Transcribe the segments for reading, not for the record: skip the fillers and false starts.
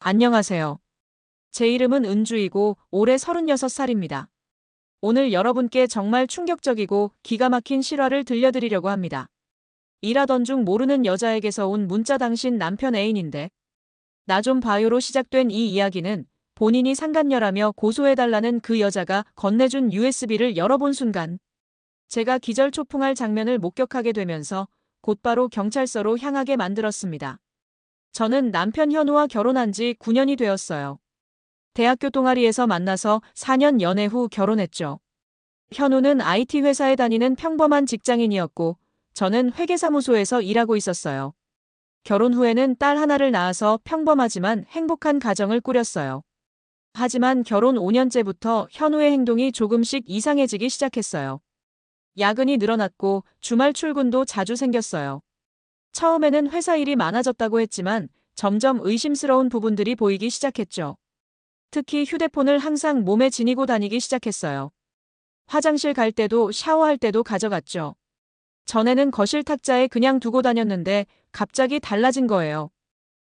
안녕하세요. 제 이름은 은주이고 올해 36살입니다. 오늘 여러분께 정말 충격적이고 기가 막힌 실화를 들려드리려고 합니다. 일하던 중 모르는 여자에게서 온 문자 당신 남편 애인인데 나 좀 봐요로 시작된 이 이야기는 본인이 상간녀라며 고소해달라는 그 여자가 건네준 USB를 열어본 순간 제가 기절초풍할 장면을 목격하게 되면서 곧바로 경찰서로 향하게 만들었습니다. 저는 남편 현우와 결혼한 지 9년이 되었어요. 대학교 동아리에서 만나서 4년 연애 후 결혼했죠. 현우는 IT 회사에 다니는 평범한 직장인이었고 저는 회계사무소에서 일하고 있었어요. 결혼 후에는 딸 하나를 낳아서 평범하지만 행복한 가정을 꾸렸어요. 하지만 결혼 5년째부터 현우의 행동이 조금씩 이상해지기 시작했어요. 야근이 늘어났고 주말 출근도 자주 생겼어요. 처음에는 회사 일이 많아졌다고 했지만 점점 의심스러운 부분들이 보이기 시작했죠. 특히 휴대폰을 항상 몸에 지니고 다니기 시작했어요. 화장실 갈 때도 샤워할 때도 가져갔죠. 전에는 거실 탁자에 그냥 두고 다녔는데 갑자기 달라진 거예요.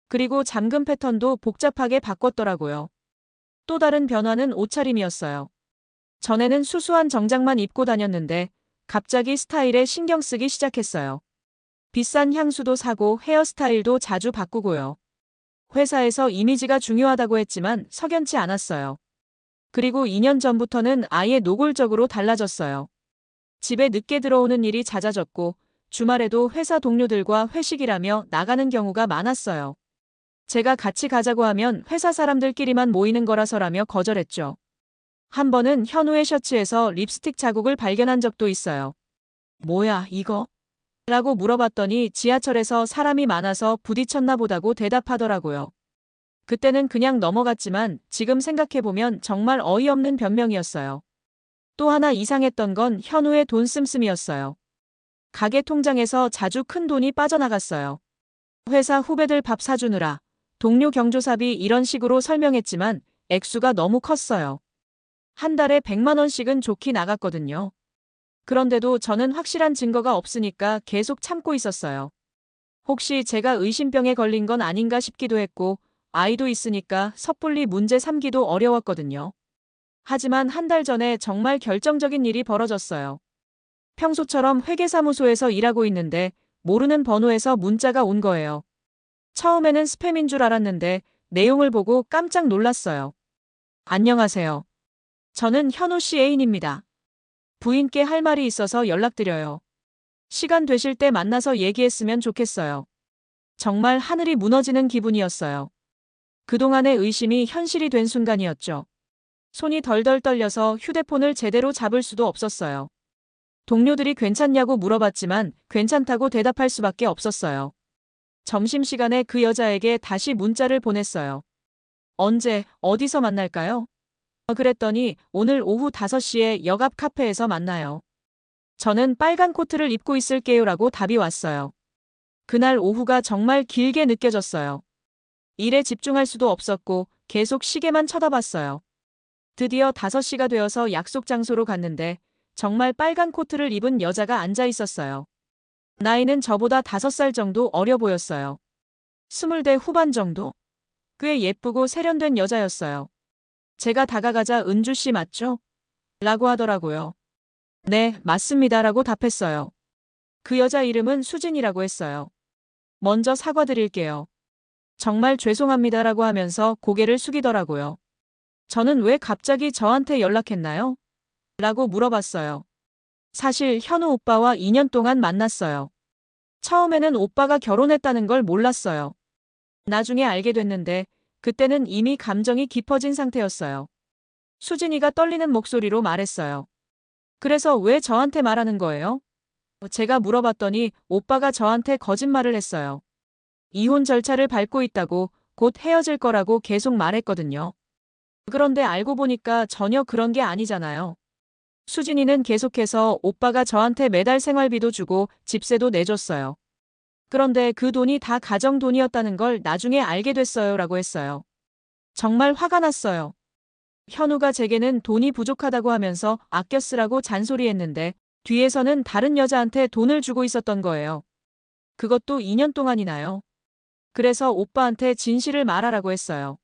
그리고 잠금 패턴도 복잡하게 바꿨더라고요. 또 다른 변화는 옷차림이었어요. 전에는 수수한 정장만 입고 다녔는데 갑자기 스타일에 신경 쓰기 시작했어요. 비싼 향수도 사고 헤어스타일도 자주 바꾸고요. 회사에서 이미지가 중요하다고 했지만 석연치 않았어요. 그리고 2년 전부터는 아예 노골적으로 달라졌어요. 집에 늦게 들어오는 일이 잦아졌고 주말에도 회사 동료들과 회식이라며 나가는 경우가 많았어요. 제가 같이 가자고 하면 회사 사람들끼리만 모이는 거라서라며 거절했죠. 한 번은 현우의 셔츠에서 립스틱 자국을 발견한 적도 있어요. 뭐야, 이거? 라고 물어봤더니 지하철에서 사람이 많아서 부딪혔나 보다고 대답하더라고요. 그때는 그냥 넘어갔지만 지금 생각해보면 정말 어이없는 변명이었어요. 또 하나 이상했던 건 현우의 돈 씀씀이었어요. 가게 통장에서 자주 큰 돈이 빠져나갔어요. 회사 후배들 밥 사주느라, 동료 경조사비 이런 식으로 설명했지만 액수가 너무 컸어요. 한 달에 100만 원씩은 좋게 나갔거든요. 그런데도 저는 확실한 증거가 없으니까 계속 참고 있었어요. 혹시 제가 의심병에 걸린 건 아닌가 싶기도 했고 아이도 있으니까 섣불리 문제 삼기도 어려웠거든요. 하지만 한 달 전에 정말 결정적인 일이 벌어졌어요. 평소처럼 회계사무소에서 일하고 있는데 모르는 번호에서 문자가 온 거예요. 처음에는 스팸인 줄 알았는데 내용을 보고 깜짝 놀랐어요. 안녕하세요. 저는 현우 씨 애인입니다. 부인께 할 말이 있어서 연락드려요. 시간 되실 때 만나서 얘기했으면 좋겠어요. 정말 하늘이 무너지는 기분이었어요. 그동안의 의심이 현실이 된 순간이었죠. 손이 덜덜 떨려서 휴대폰을 제대로 잡을 수도 없었어요. 동료들이 괜찮냐고 물어봤지만 괜찮다고 대답할 수밖에 없었어요. 점심시간에 그 여자에게 다시 문자를 보냈어요. 언제, 어디서 만날까요? 그랬더니 오늘 오후 5시에 역 앞 카페에서 만나요. 저는 빨간 코트를 입고 있을게요라고 답이 왔어요. 그날 오후가 정말 길게 느껴졌어요. 일에 집중할 수도 없었고 계속 시계만 쳐다봤어요. 드디어 5시가 되어서 약속 장소로 갔는데 정말 빨간 코트를 입은 여자가 앉아 있었어요. 나이는 저보다 5살 정도 어려 보였어요. 20대 후반 정도? 꽤 예쁘고 세련된 여자였어요. 제가 다가가자 은주 씨 맞죠? 라고 하더라고요. 네, 맞습니다. 라고 답했어요. 그 여자 이름은 수진이라고 했어요. 먼저 사과드릴게요. 정말 죄송합니다. 라고 하면서 고개를 숙이더라고요. 저는 왜 갑자기 저한테 연락했나요? 라고 물어봤어요. 사실 현우 오빠와 2년 동안 만났어요. 처음에는 오빠가 결혼했다는 걸 몰랐어요. 나중에 알게 됐는데 그때는 이미 감정이 깊어진 상태였어요. 수진이가 떨리는 목소리로 말했어요. 그래서 왜 저한테 말하는 거예요? 제가 물어봤더니 오빠가 저한테 거짓말을 했어요. 이혼 절차를 밟고 있다고 곧 헤어질 거라고 계속 말했거든요. 그런데 알고 보니까 전혀 그런 게 아니잖아요. 수진이는 계속해서 오빠가 저한테 매달 생활비도 주고 집세도 내줬어요. 그런데 그 돈이 다 가정 돈이었다는 걸 나중에 알게 됐어요. 라고 했어요. 정말 화가 났어요. 현우가 제게는 돈이 부족하다고 하면서 아껴 쓰라고 잔소리했는데 뒤에서는 다른 여자한테 돈을 주고 있었던 거예요. 그것도 2년 동안이나요. 그래서 오빠한테 진실을 말하라고 했어요.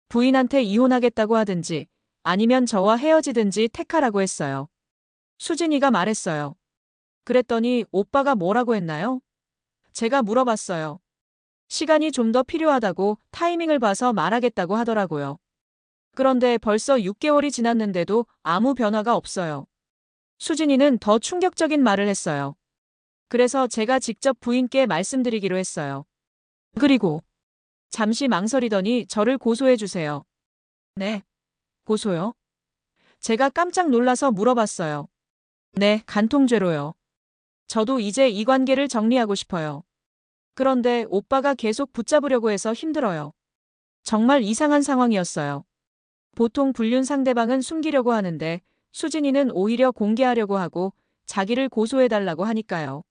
부인한테 이혼하겠다고 하든지 아니면 저와 헤어지든지 택하라고 했어요. 수진이가 말했어요. 그랬더니 오빠가 뭐라고 했나요? 제가 물어봤어요. 시간이 좀 더 필요하다고 타이밍을 봐서 말하겠다고 하더라고요. 그런데 벌써 6개월이 지났는데도 아무 변화가 없어요. 수진이는 더 충격적인 말을 했어요. 그래서 제가 직접 부인께 말씀드리기로 했어요. 그리고 잠시 망설이더니 저를 고소해 주세요. 네, 고소요? 제가 깜짝 놀라서 물어봤어요. 네, 간통죄로요. 저도 이제 이 관계를 정리하고 싶어요. 그런데 오빠가 계속 붙잡으려고 해서 힘들어요. 정말 이상한 상황이었어요. 보통 불륜 상대방은 숨기려고 하는데 수진이는 오히려 공개하려고 하고 자기를 고소해달라고 하니까요.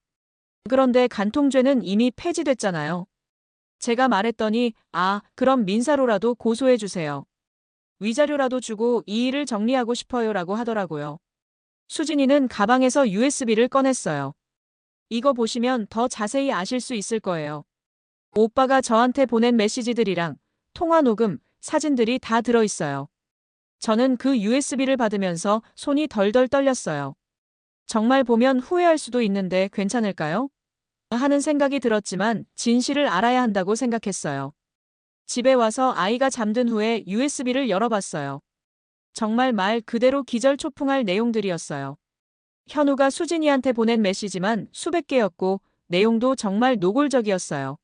그런데 간통죄는 이미 폐지됐잖아요. 제가 말했더니 그럼 민사로라도 고소해주세요. 위자료라도 주고 이 일을 정리하고 싶어요라고 하더라고요. 수진이는 가방에서 USB를 꺼냈어요. 이거 보시면 더 자세히 아실 수 있을 거예요. 오빠가 저한테 보낸 메시지들이랑 통화 녹음, 사진들이 다 들어있어요. 저는 그 USB를 받으면서 손이 덜덜 떨렸어요. 정말 보면 후회할 수도 있는데 괜찮을까요? 하는 생각이 들었지만 진실을 알아야 한다고 생각했어요. 집에 와서 아이가 잠든 후에 USB를 열어봤어요. 정말 말 그대로 기절초풍할 내용들이었어요. 현우가 수진이한테 보낸 메시지만 수백 개였고 내용도 정말 노골적이었어요.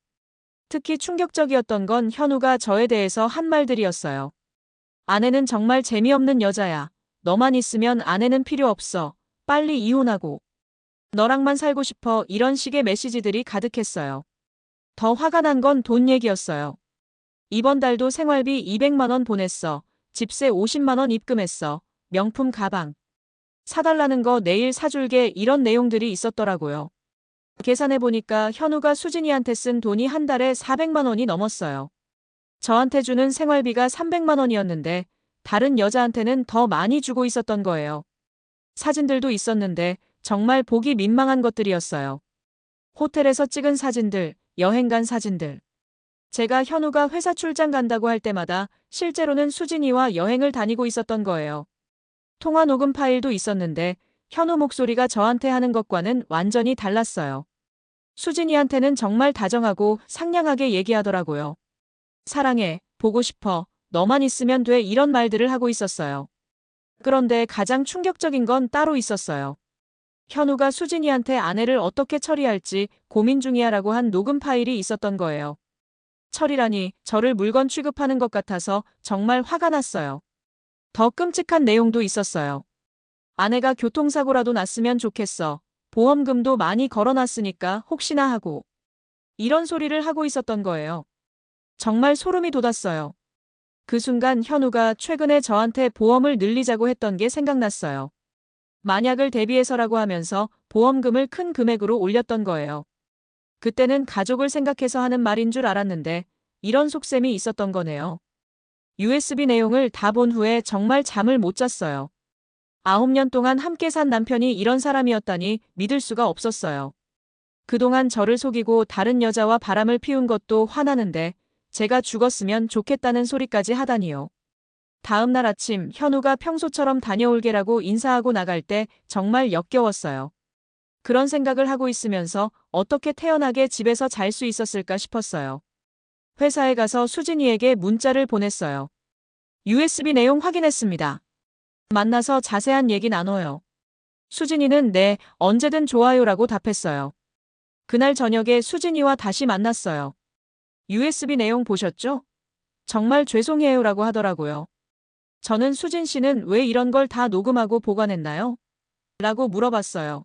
특히 충격적이었던 건 현우가 저에 대해서 한 말들이었어요. 아내는 정말 재미없는 여자야. 너만 있으면 아내는 필요 없어. 빨리 이혼하고. 너랑만 살고 싶어. 이런 식의 메시지들이 가득했어요. 더 화가 난 건 돈 얘기였어요. 이번 달도 생활비 200만 원 보냈어. 집세 50만 원 입금했어. 명품 가방. 사달라는 거 내일 사줄게. 이런 내용들이 있었더라고요. 계산해보니까 현우가 수진이한테 쓴 돈이 한 달에 400만 원이 넘었어요. 저한테 주는 생활비가 300만 원이었는데 다른 여자한테는 더 많이 주고 있었던 거예요. 사진들도 있었는데 정말 보기 민망한 것들이었어요. 호텔에서 찍은 사진들, 여행 간 사진들. 제가 현우가 회사 출장 간다고 할 때마다 실제로는 수진이와 여행을 다니고 있었던 거예요. 통화 녹음 파일도 있었는데 현우 목소리가 저한테 하는 것과는 완전히 달랐어요. 수진이한테는 정말 다정하고 상냥하게 얘기하더라고요. 사랑해, 보고 싶어, 너만 있으면 돼 이런 말들을 하고 있었어요. 그런데 가장 충격적인 건 따로 있었어요. 현우가 수진이한테 아내를 어떻게 처리할지 고민 중이야라고 한 녹음 파일이 있었던 거예요. 처리라니 저를 물건 취급하는 것 같아서 정말 화가 났어요. 더 끔찍한 내용도 있었어요. 아내가 교통사고라도 났으면 좋겠어. 보험금도 많이 걸어놨으니까 혹시나 하고. 이런 소리를 하고 있었던 거예요. 정말 소름이 돋았어요. 그 순간 현우가 최근에 저한테 보험을 늘리자고 했던 게 생각났어요. 만약을 대비해서라고 하면서 보험금을 큰 금액으로 올렸던 거예요. 그때는 가족을 생각해서 하는 말인 줄 알았는데 이런 속셈이 있었던 거네요. USB 내용을 다 본 후에 정말 잠을 못 잤어요. 9년 동안 함께 산 남편이 이런 사람이었다니 믿을 수가 없었어요. 그동안 저를 속이고 다른 여자와 바람을 피운 것도 화나는데 제가 죽었으면 좋겠다는 소리까지 하다니요. 다음 날 아침 현우가 평소처럼 다녀올게라고 인사하고 나갈 때 정말 역겨웠어요. 그런 생각을 하고 있으면서 어떻게 태연하게 집에서 잘 수 있었을까 싶었어요. 회사에 가서 수진이에게 문자를 보냈어요. USB 내용 확인했습니다. 만나서 자세한 얘기 나눠요. 수진이는 네, 언제든 좋아요라고 답했어요. 그날 저녁에 수진이와 다시 만났어요. USB 내용 보셨죠? 정말 죄송해요라고 하더라고요. 저는 수진 씨는 왜 이런 걸 다 녹음하고 보관했나요? 라고 물어봤어요.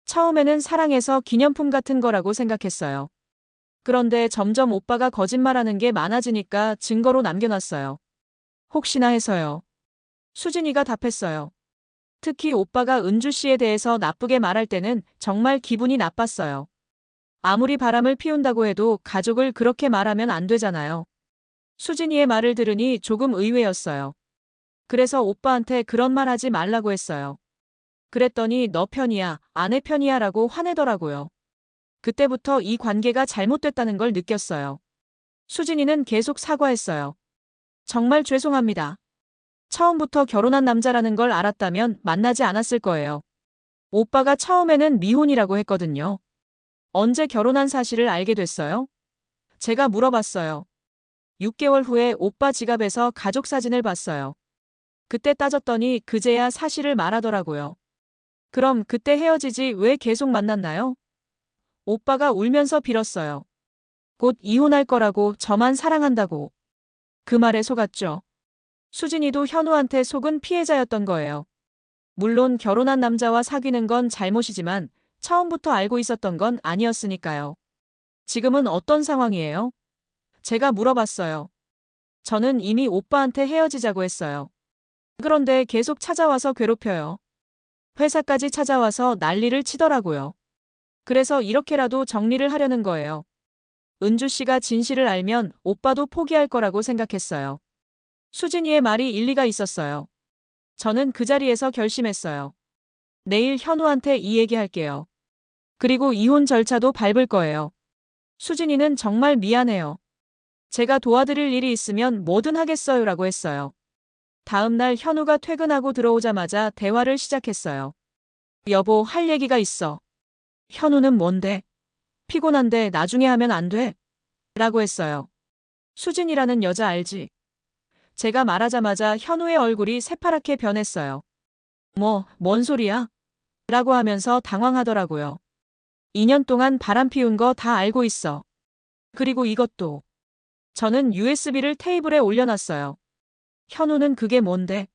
처음에는 사랑해서 기념품 같은 거라고 생각했어요. 그런데 점점 오빠가 거짓말하는 게 많아지니까 증거로 남겨놨어요. 혹시나 해서요. 수진이가 답했어요. 특히 오빠가 은주 씨에 대해서 나쁘게 말할 때는 정말 기분이 나빴어요. 아무리 바람을 피운다고 해도 가족을 그렇게 말하면 안 되잖아요. 수진이의 말을 들으니 조금 의외였어요. 그래서 오빠한테 그런 말 하지 말라고 했어요. 그랬더니 너 편이야, 아내 편이야 라고 화내더라고요. 그때부터 이 관계가 잘못됐다는 걸 느꼈어요. 수진이는 계속 사과했어요. 정말 죄송합니다. 처음부터 결혼한 남자라는 걸 알았다면 만나지 않았을 거예요. 오빠가 처음에는 미혼이라고 했거든요. 언제 결혼한 사실을 알게 됐어요? 제가 물어봤어요. 6개월 후에 오빠 지갑에서 가족 사진을 봤어요. 그때 따졌더니 그제야 사실을 말하더라고요. 그럼 그때 헤어지지 왜 계속 만났나요? 오빠가 울면서 빌었어요. 곧 이혼할 거라고, 저만 사랑한다고. 그 말에 속았죠. 수진이도 현우한테 속은 피해자였던 거예요. 물론 결혼한 남자와 사귀는 건 잘못이지만 처음부터 알고 있었던 건 아니었으니까요. 지금은 어떤 상황이에요? 제가 물어봤어요. 저는 이미 오빠한테 헤어지자고 했어요. 그런데 계속 찾아와서 괴롭혀요. 회사까지 찾아와서 난리를 치더라고요. 그래서 이렇게라도 정리를 하려는 거예요. 은주 씨가 진실을 알면 오빠도 포기할 거라고 생각했어요. 수진이의 말이 일리가 있었어요. 저는 그 자리에서 결심했어요. 내일 현우한테 이 얘기할게요. 그리고 이혼 절차도 밟을 거예요. 수진이는 정말 미안해요. 제가 도와드릴 일이 있으면 뭐든 하겠어요라고 했어요. 다음 날 현우가 퇴근하고 들어오자마자 대화를 시작했어요. 여보, 할 얘기가 있어. 현우는 뭔데? 피곤한데 나중에 하면 안 돼? 라고 했어요. 수진이라는 여자 알지? 제가 말하자마자 현우의 얼굴이 새파랗게 변했어요. 뭔 소리야? 라고 하면서 당황하더라고요. 2년 동안 바람 피운 거 다 알고 있어. 그리고 이것도. 저는 USB를 테이블에 올려놨어요. 현우는 그게 뭔데?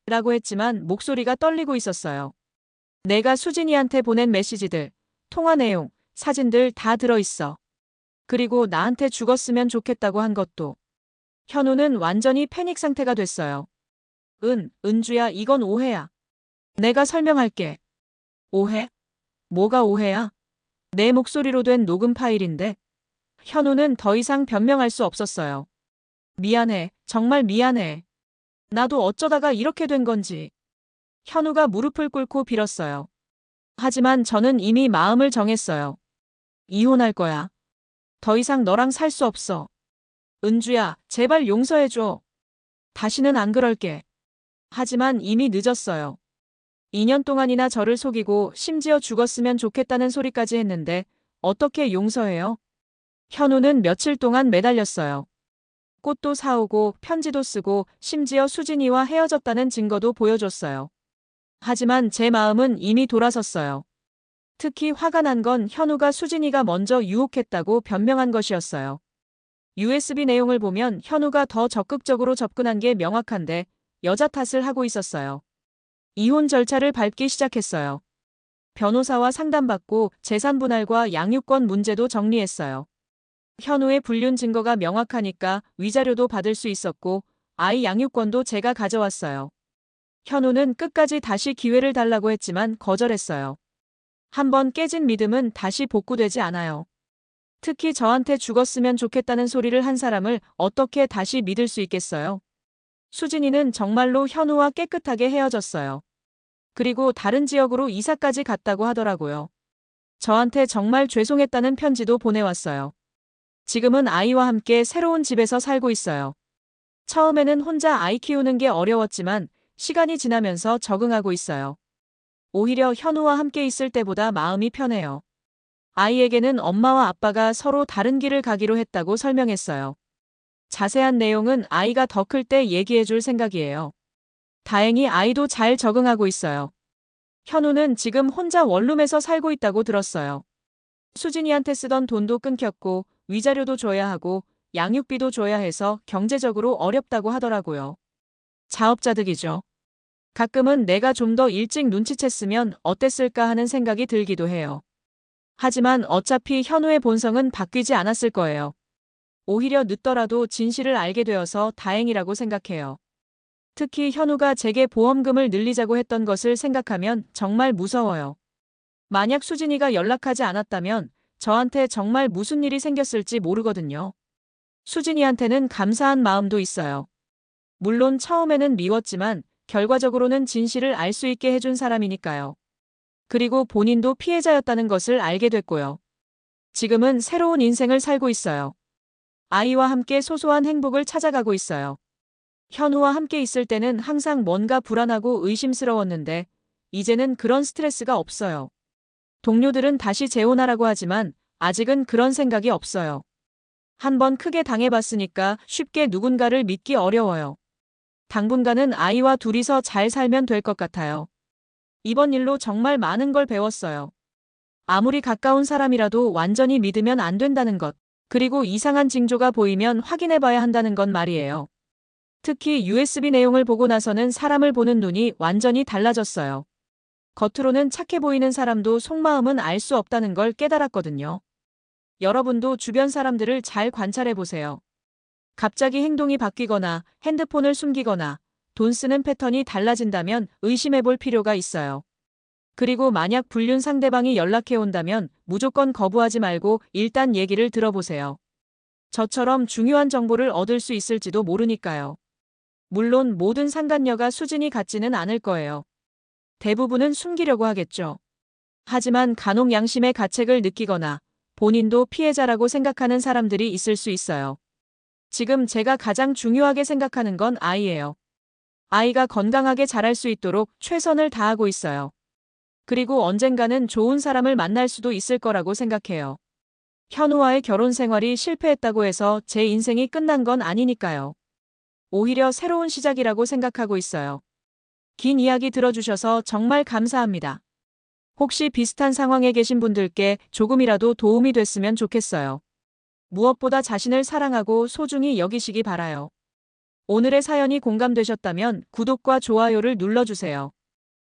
라고 했지만 목소리가 떨리고 있었어요. 내가 수진이한테 보낸 메시지들, 통화 내용, 사진들 다 들어있어. 그리고 나한테 죽었으면 좋겠다고 한 것도. 현우는 완전히 패닉 상태가 됐어요. 은주야, 이건 오해야. 내가 설명할게. 오해? 뭐가 오해야? 내 목소리로 된 녹음 파일인데. 현우는 더 이상 변명할 수 없었어요. 미안해, 정말 미안해. 나도 어쩌다가 이렇게 된 건지. 현우가 무릎을 꿇고 빌었어요. 하지만 저는 이미 마음을 정했어요. 이혼할 거야. 더 이상 너랑 살 수 없어. 은주야, 제발 용서해줘. 다시는 안 그럴게. 하지만 이미 늦었어요. 2년 동안이나 저를 속이고 심지어 죽었으면 좋겠다는 소리까지 했는데 어떻게 용서해요? 현우는 며칠 동안 매달렸어요. 꽃도 사오고 편지도 쓰고 심지어 수진이와 헤어졌다는 증거도 보여줬어요. 하지만 제 마음은 이미 돌아섰어요. 특히 화가 난 건 현우가 수진이가 먼저 유혹했다고 변명한 것이었어요. USB 내용을 보면 현우가 더 적극적으로 접근한 게 명확한데 여자 탓을 하고 있었어요. 이혼 절차를 밟기 시작했어요. 변호사와 상담받고 재산 분할과 양육권 문제도 정리했어요. 현우의 불륜 증거가 명확하니까 위자료도 받을 수 있었고 아이 양육권도 제가 가져왔어요. 현우는 끝까지 다시 기회를 달라고 했지만 거절했어요. 한번 깨진 믿음은 다시 복구되지 않아요. 특히 저한테 죽었으면 좋겠다는 소리를 한 사람을 어떻게 다시 믿을 수 있겠어요? 수진이는 정말로 현우와 깨끗하게 헤어졌어요. 그리고 다른 지역으로 이사까지 갔다고 하더라고요. 저한테 정말 죄송했다는 편지도 보내왔어요. 지금은 아이와 함께 새로운 집에서 살고 있어요. 처음에는 혼자 아이 키우는 게 어려웠지만 시간이 지나면서 적응하고 있어요. 오히려 현우와 함께 있을 때보다 마음이 편해요. 아이에게는 엄마와 아빠가 서로 다른 길을 가기로 했다고 설명했어요. 자세한 내용은 아이가 더 클 때 얘기해 줄 생각이에요. 다행히 아이도 잘 적응하고 있어요. 현우는 지금 혼자 원룸에서 살고 있다고 들었어요. 수진이한테 쓰던 돈도 끊겼고 위자료도 줘야 하고 양육비도 줘야 해서 경제적으로 어렵다고 하더라고요. 자업자득이죠. 가끔은 내가 좀 더 일찍 눈치챘으면 어땠을까 하는 생각이 들기도 해요. 하지만 어차피 현우의 본성은 바뀌지 않았을 거예요. 오히려 늦더라도 진실을 알게 되어서 다행이라고 생각해요. 특히 현우가 제게 보험금을 늘리자고 했던 것을 생각하면 정말 무서워요. 만약 수진이가 연락하지 않았다면 저한테 정말 무슨 일이 생겼을지 모르거든요. 수진이한테는 감사한 마음도 있어요. 물론 처음에는 미웠지만 결과적으로는 진실을 알 수 있게 해준 사람이니까요. 그리고 본인도 피해자였다는 것을 알게 됐고요. 지금은 새로운 인생을 살고 있어요. 아이와 함께 소소한 행복을 찾아가고 있어요. 현우와 함께 있을 때는 항상 뭔가 불안하고 의심스러웠는데 이제는 그런 스트레스가 없어요. 동료들은 다시 재혼하라고 하지만 아직은 그런 생각이 없어요. 한번 크게 당해봤으니까 쉽게 누군가를 믿기 어려워요. 당분간은 아이와 둘이서 잘 살면 될 것 같아요. 이번 일로 정말 많은 걸 배웠어요. 아무리 가까운 사람이라도 완전히 믿으면 안 된다는 것, 그리고 이상한 징조가 보이면 확인해봐야 한다는 건 말이에요. 특히 USB 내용을 보고 나서는 사람을 보는 눈이 완전히 달라졌어요. 겉으로는 착해 보이는 사람도 속마음은 알 수 없다는 걸 깨달았거든요. 여러분도 주변 사람들을 잘 관찰해 보세요. 갑자기 행동이 바뀌거나 핸드폰을 숨기거나 돈 쓰는 패턴이 달라진다면 의심해 볼 필요가 있어요. 그리고 만약 불륜 상대방이 연락해 온다면 무조건 거부하지 말고 일단 얘기를 들어보세요. 저처럼 중요한 정보를 얻을 수 있을지도 모르니까요. 물론 모든 상간녀가 수준이 같지는 않을 거예요. 대부분은 숨기려고 하겠죠. 하지만 간혹 양심의 가책을 느끼거나 본인도 피해자라고 생각하는 사람들이 있을 수 있어요. 지금 제가 가장 중요하게 생각하는 건 아이예요. 아이가 건강하게 자랄 수 있도록 최선을 다하고 있어요. 그리고 언젠가는 좋은 사람을 만날 수도 있을 거라고 생각해요. 현우와의 결혼 생활이 실패했다고 해서 제 인생이 끝난 건 아니니까요. 오히려 새로운 시작이라고 생각하고 있어요. 긴 이야기 들어주셔서 정말 감사합니다. 혹시 비슷한 상황에 계신 분들께 조금이라도 도움이 됐으면 좋겠어요. 무엇보다 자신을 사랑하고 소중히 여기시기 바라요. 오늘의 사연이 공감되셨다면 구독과 좋아요를 눌러주세요.